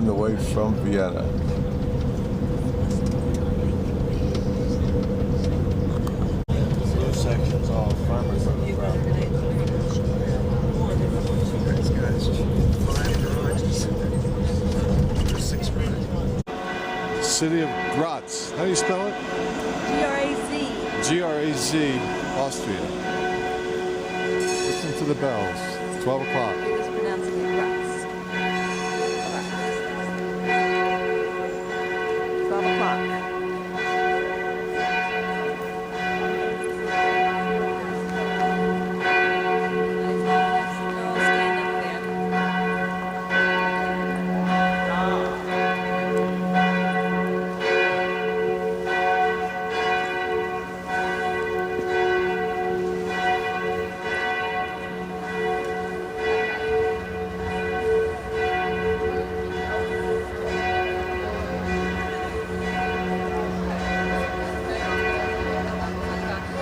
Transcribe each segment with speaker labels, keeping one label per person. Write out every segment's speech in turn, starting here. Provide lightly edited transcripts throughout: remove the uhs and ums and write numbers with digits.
Speaker 1: on the way from Vienna. This section's all farmers on the ground. City of Graz. How do you spell it?
Speaker 2: G-R-A-Z.
Speaker 1: G-R-A-Z, Austria. Listen to the bells. 12 o'clock.
Speaker 2: Just pronouncing it Graz. 12 o'clock.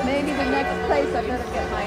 Speaker 2: Maybe the next place I better get my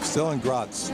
Speaker 1: Still in Graz.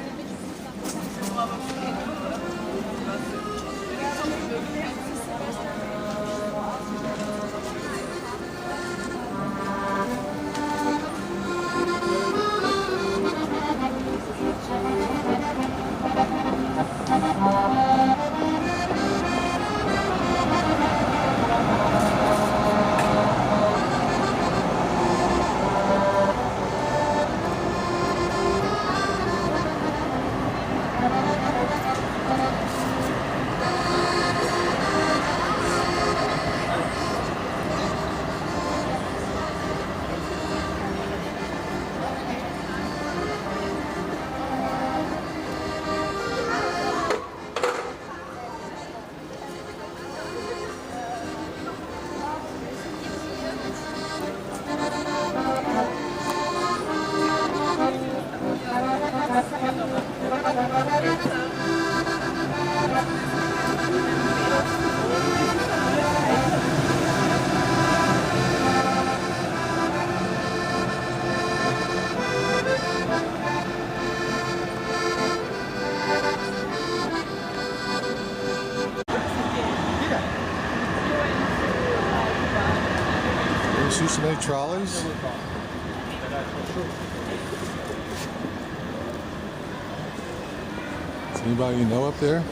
Speaker 1: See so many trolleys. Is anybody you know up there?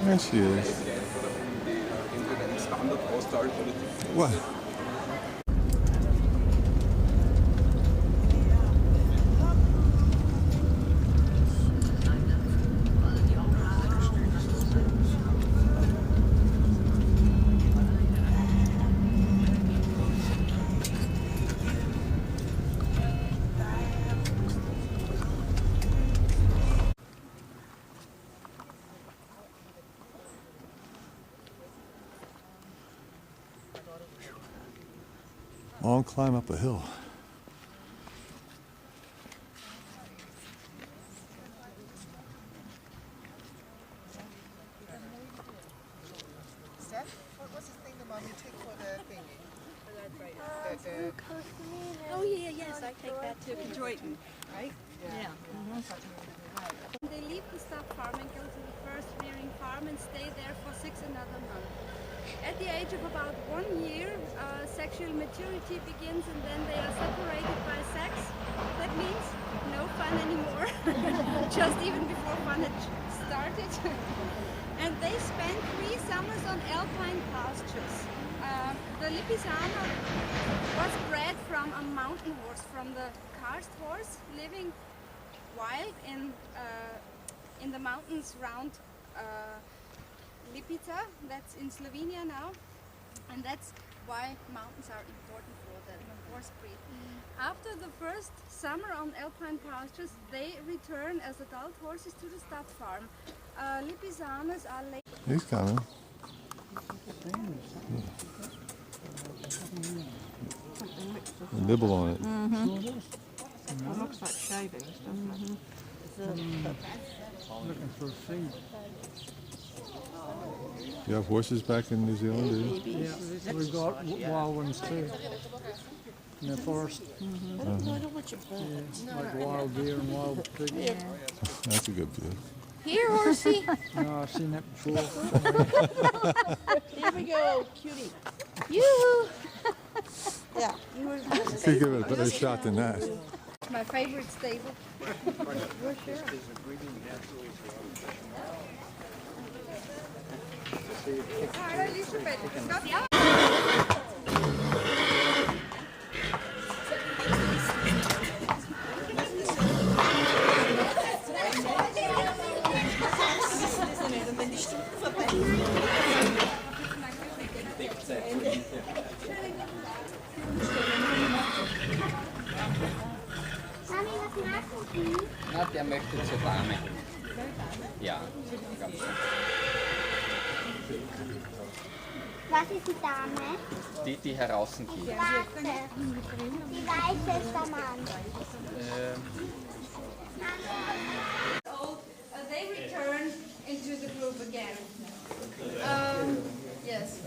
Speaker 1: There she is. What? Long climb up a hill.
Speaker 3: What was the thing the mom you take for the thingy?
Speaker 2: Oh yeah, yes, I take that to Detroitin, right? Yeah.
Speaker 4: They leave the stock farm and go to the first rearing farm and stay there for another 6 months. At the age of about 1 year, sexual maturity begins and then they are separated by sex. That means no fun anymore, just even before fun had started. And they spend 3 summers on alpine pastures. The Lipizzaner was bred from a mountain horse, from the karst horse, living wild in the mountains around Lipica, that's in Slovenia now, and that's why mountains are important for the horse breed. After the first summer on alpine pastures, they return as adult horses to the stud farm. Lipizzaners are late.
Speaker 1: He's coming. Nibble on it.
Speaker 5: It looks like shavings, doesn't it?
Speaker 6: Looking for a feed.
Speaker 1: You have horses back in New Zealand, do you?
Speaker 6: Yeah, we've got wild ones too. In the forest. Yeah, like wild deer and wild pig.
Speaker 1: That's a good view.
Speaker 2: Here, horsey.
Speaker 6: No, I've seen that before.
Speaker 5: Here we go, cutie.
Speaker 2: You.
Speaker 5: Yeah.
Speaker 1: Could give it a better shot than that.
Speaker 4: My favorite stable. Hi, Elisabeth.
Speaker 7: Na, der möchte zur Dame. Ja, ganz schön.
Speaker 8: Was ist die Dame?
Speaker 7: Die herausgeht.
Speaker 8: Schwarze. Die weiße ist der Mann.
Speaker 4: They return into the group again. Yes.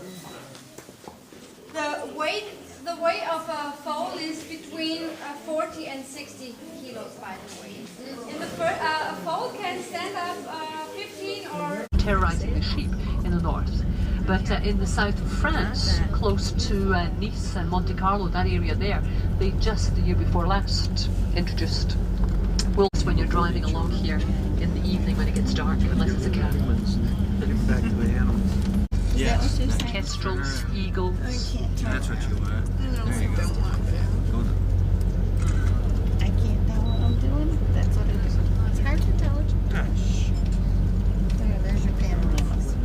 Speaker 4: The weight of a foal is between 40 and 60 kilos, by the way. In the a foal can stand up 15 or
Speaker 9: terrorizing the sheep in the north. But in the south of France, close to Nice and Monte Carlo, that area there, they just the year before last introduced wolves when you're driving along here in the evening when it gets dark, unless it's a cat.
Speaker 1: Getting back to the animals.
Speaker 7: Yes.
Speaker 9: Kestrels, eagles.
Speaker 7: That's what you want. There you go. Go to
Speaker 5: I can't tell what I'm doing. That's what it is. It's hard to tell. There's your panoramas.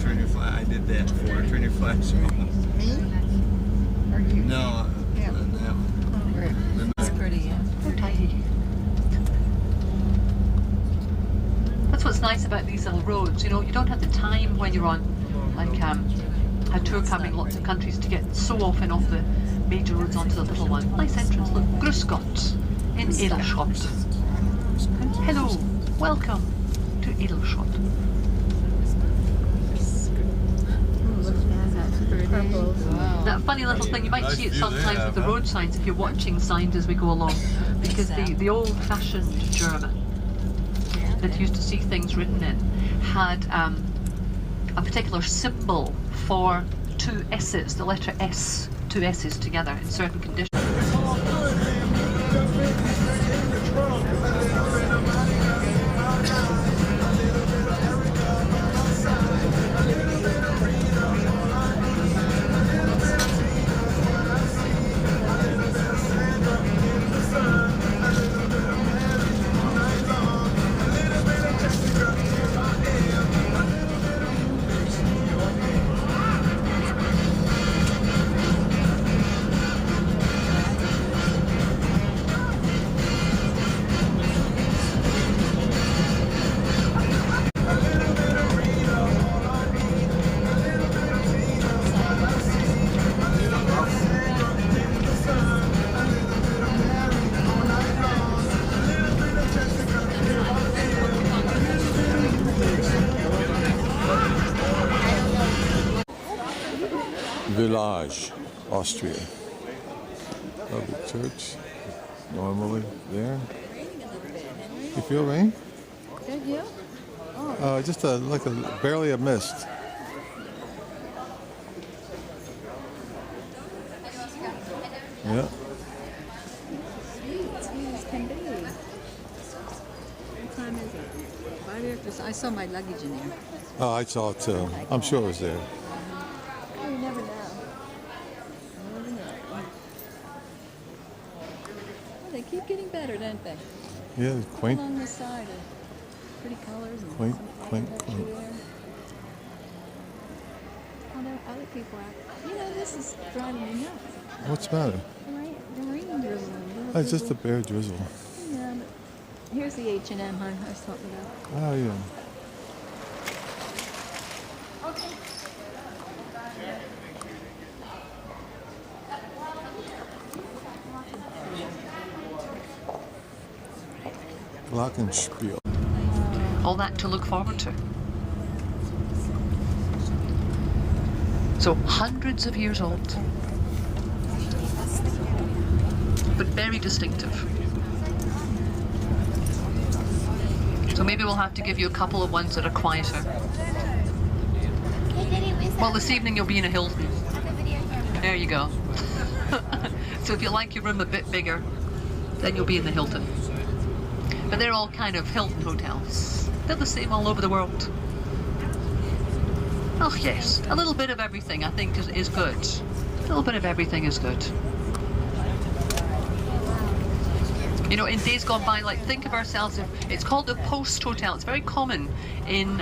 Speaker 1: Turn your flash. I did that before. Turn your flash on.
Speaker 5: Me? Or you?
Speaker 1: No,
Speaker 5: Yeah.
Speaker 1: on that one.
Speaker 5: Great.
Speaker 9: It's pretty, yeah. They're tidy. That's what's nice about these little roads. You know, you don't have the time when you're on, like, a tour coming lots of countries to get so often off the major roads onto the little one. Nice entrance. Look, Grüß Gott in Edelschott. Hello, welcome to Edelschott. That funny little thing, you might see it sometimes with the road signs if you're watching signs as we go along, because the old-fashioned German that used to see things written in had a particular symbol for two S's, the letter S, two S's together in certain conditions.
Speaker 1: Village, Austria. Public church, normally there. You feel rain?
Speaker 5: Did you?
Speaker 1: Just like barely a mist. Yeah.
Speaker 5: What time is it? 5 after. I saw my luggage in there.
Speaker 1: Oh, I saw it too. I'm sure it was there.
Speaker 5: You never know.
Speaker 2: They keep getting better, don't they?
Speaker 1: Yeah, quaint.
Speaker 2: Along the side of pretty colors and
Speaker 1: Quaint,
Speaker 2: some
Speaker 1: quaint,
Speaker 2: architecture
Speaker 1: quaint.
Speaker 2: there. Although other people are, this is driving me nuts.
Speaker 1: What's the matter?
Speaker 2: The rain drizzling.
Speaker 1: Oh, it's just a bare drizzle.
Speaker 2: Yeah, but here's the H&M I was talking about.
Speaker 1: Oh, yeah. Glockenspiel.
Speaker 9: All that to look forward to. So hundreds of years old, but very distinctive. So maybe we'll have to give you a couple of ones that are quieter. Well, this evening you'll be in a Hilton. There you go. So if you like your room a bit bigger, then you'll be in the Hilton. But they're all kind of Hilton hotels. They're the same all over the world. Oh yes, a little bit of everything I think is good. A little bit of everything is good. You know, in days gone by, like think of ourselves, it's called a post hotel. It's very common in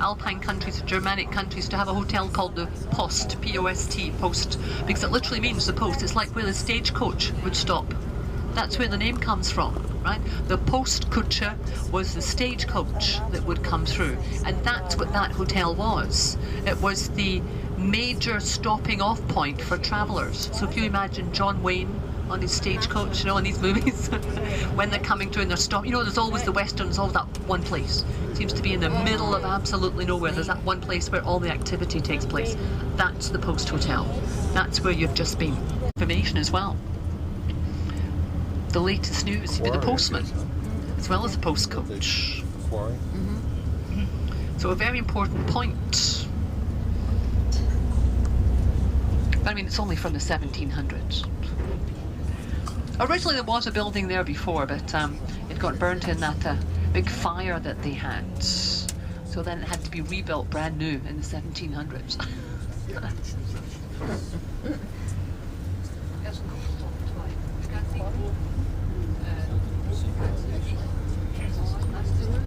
Speaker 9: Alpine countries, Germanic countries, to have a hotel called the Post, P-O-S-T, Post, because it literally means the post. It's like where the stagecoach would stop. That's where the name comes from, right? The Postkutsche was the stagecoach that would come through, and that's what that hotel was. It was the major stopping off point for travellers. So if you imagine John Wayne on his stagecoach, in these movies, when they're coming through and they're stopping, there's always the Westerns, all that one place. It seems to be in the middle of absolutely nowhere. There's that one place where all the activity takes place. That's the Post Hotel. That's where you've just been. Information as well. The latest news, you'd be the postman, as well as the post coach. So a very important point. I mean, it's only from the 1700s. Originally there was a building there before, but it got burnt in that big fire that they had. So then it had to be rebuilt brand new in the 1700s.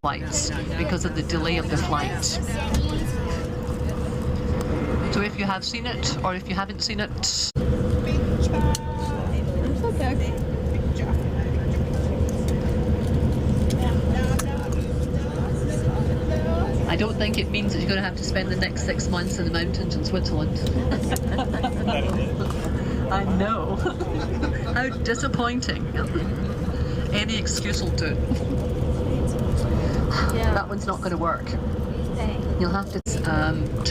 Speaker 9: Flights because of the delay of the flight. So if you have seen it, or if you haven't seen it,
Speaker 2: It's okay.
Speaker 9: I don't think it means that you're going to have to spend the next 6 months in the mountains in Switzerland. I know. How disappointing. Any excuse will do. That one's not going to work. You'll have to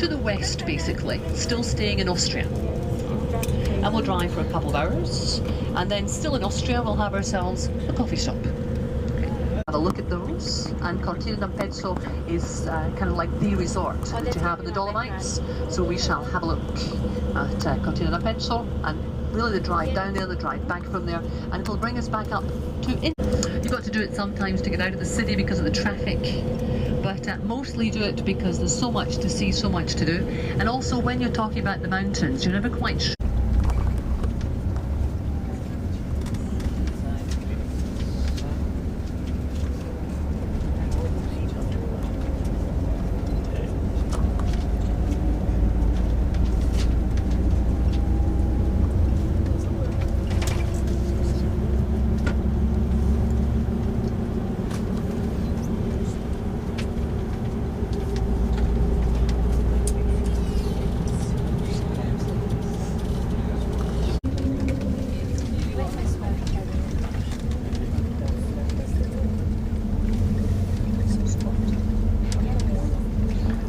Speaker 9: the west, basically, still staying in Austria. And we'll drive for a couple of hours, and then still in Austria we'll have ourselves a coffee shop. Have a look at those, and Cortina d'Ampezzo is kind of like the resort that you have in the Dolomites, so we shall have a look at Cortina d'Ampezzo, and really the drive down there, the drive back from there, and it'll bring us back up to You've got to do it sometimes to get out of the city because of the traffic, but mostly do it because there's so much to see, so much to do, and also when you're talking about the mountains, you're never quite sure.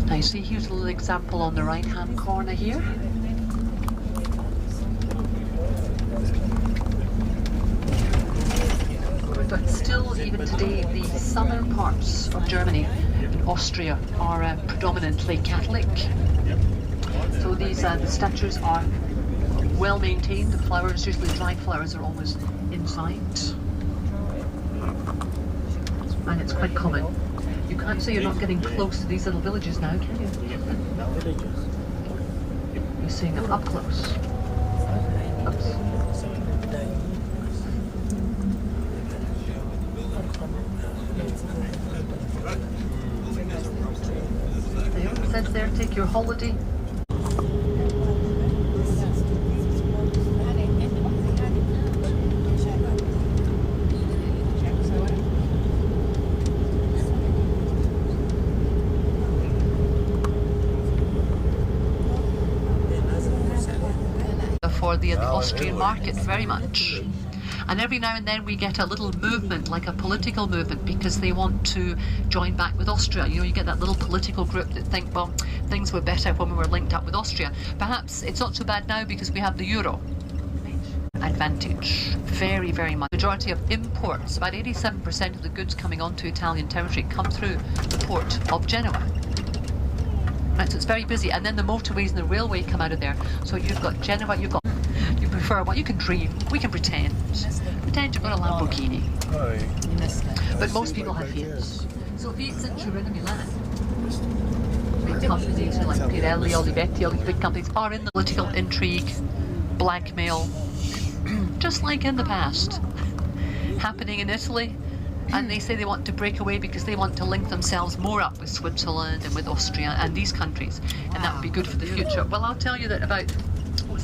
Speaker 9: I see here's a little example on the right hand corner here. But still, even today, the southern parts of Germany and Austria are predominantly Catholic. So these the statues are well maintained. The flowers, usually dried flowers, are always inside. And it's quite common. You can't say you're not getting close to these little villages now, can you? You're seeing them up close. Oops. It says there, take your holiday. For the Austrian market very much. And every now and then we get a little movement, like a political movement, because they want to join back with Austria. You know, you get that little political group that think, well, things were better when we were linked up with Austria. Perhaps it's not so bad now because we have the euro. Advantage. Very, very much. Majority of imports, about 87% of the goods coming onto Italian territory come through the port of Genoa. Right, so it's very busy. And then the motorways and the railway come out of there. So you've got Genoa, you prefer what you can dream. We can pretend. Pretend you've got a Lamborghini. But most people have Fiats. So Fiat's in Turin and Milan. Big companies like Pirelli, Olivetti, all these big companies are in the political intrigue, blackmail, just like in the past, happening in Italy. And they say they want to break away because they want to link themselves more up with Switzerland and with Austria and these countries. And that would be good for the future. Well, I'll tell you that about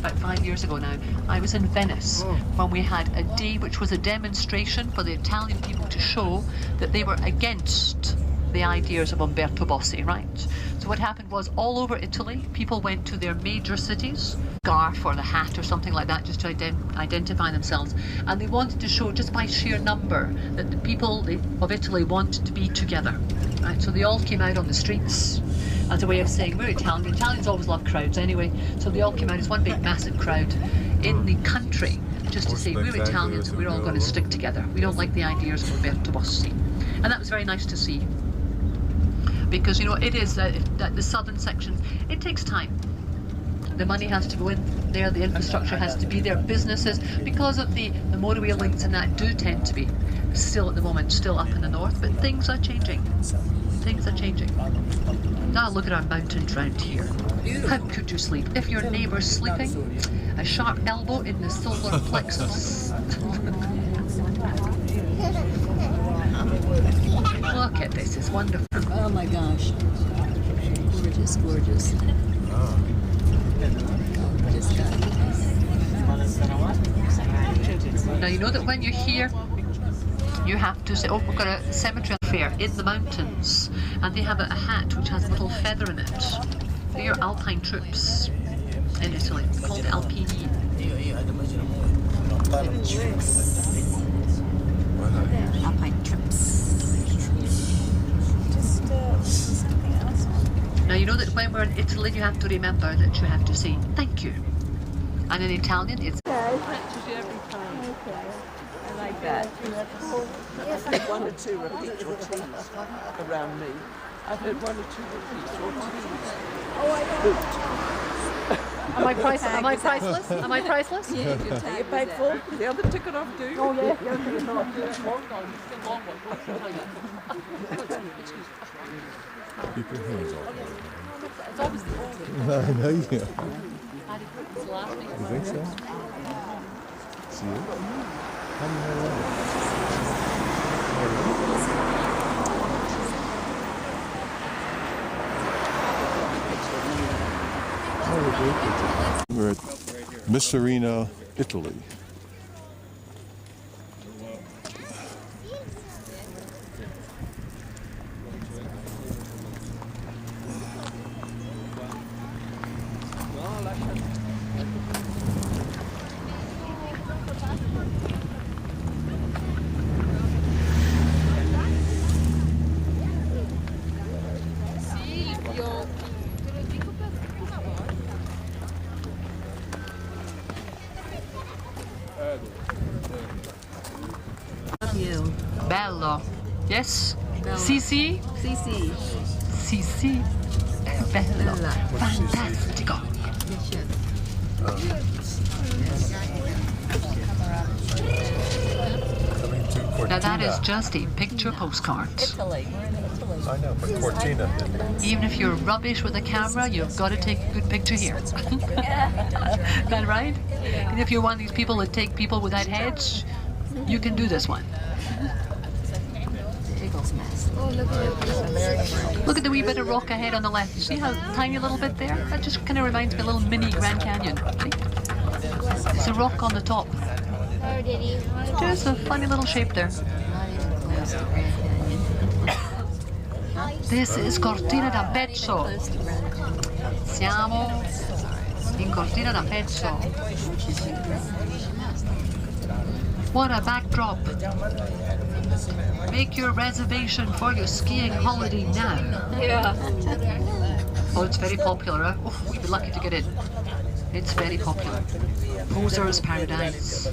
Speaker 9: 5 years ago now, I was in Venice when we had a day which was a demonstration for the Italian people to show that they were against the ideas of Umberto Bossi, right? So what happened was all over Italy, people went to their major cities, scarf or the hat or something like that, just to identify themselves. And they wanted to show just by sheer number that the people of Italy wanted to be together, right? So they all came out on the streets as a way of saying, we're Italian. Italians always love crowds anyway. So they all came out as one big massive crowd in the country just to say, we're Italians and we're all going to stick together. We don't like the ideas of Umberto Bossi. And that was very nice to see. Because, you know, it is that the southern sections, it takes time. The money has to go in there, the infrastructure has to be there, businesses, because of the motorway links and that do tend to be still at the moment, still up in the north, but things are changing. Things are changing. Now look at our mountains round here. How could you sleep? If your neighbour's sleeping, a sharp elbow in the solar plexus. Look at this, it's wonderful.
Speaker 2: Oh my gosh. Gorgeous, gorgeous. Just
Speaker 9: Now you know that when you're here, you have to say, oh, we've got a cemetery fair in the mountains, and they have a hat which has a little feather in it. They are Alpine troops in Italy. It's called Alpini.
Speaker 2: Alpine trips.
Speaker 9: Now you know that when we're in Italy, you have to remember that you have to say thank you. And in Italian, it's
Speaker 2: I like that.
Speaker 3: I've heard one or two repeat your teas around me. I've heard one or two repeat your teas.
Speaker 9: Am I priceless? Am I priceless? Am I priceless?
Speaker 2: Yeah,
Speaker 3: Are you paid for? The other ticket off, do you?
Speaker 9: Oh yeah, the other ticket off. It's a long one. It's a long one.
Speaker 1: Keep your hands off.
Speaker 9: It's always the older.
Speaker 1: I know you.
Speaker 9: It's the last name.
Speaker 1: You think so? See it? How do you know that? We're at Misserino, Italy.
Speaker 9: Bello. Yes? Sisi?
Speaker 2: Sisi.
Speaker 9: Sisi. Bello. Fantastico. Now that is just a picture postcard.
Speaker 2: Italy. We're in Italy.
Speaker 1: I know, but Cortina.
Speaker 9: Even if you're rubbish with a camera, you've got to take a good picture here. Is that right? And if you're one of these people that take people without heads, you can do this one. Look at the wee bit of rock ahead on the left. You see how tiny little bit there? That just kind of reminds me of a little mini Grand Canyon. See? It's a rock on the top. Just a funny little shape there. This is Cortina d'Ampezzo. Siamo in Cortina d'Ampezzo. What a backdrop. Make your reservation for your skiing holiday now.
Speaker 2: Yeah.
Speaker 9: Oh, it's very popular. Huh? Oh, we'd be lucky to get in. It's very popular. Poser's Paradise.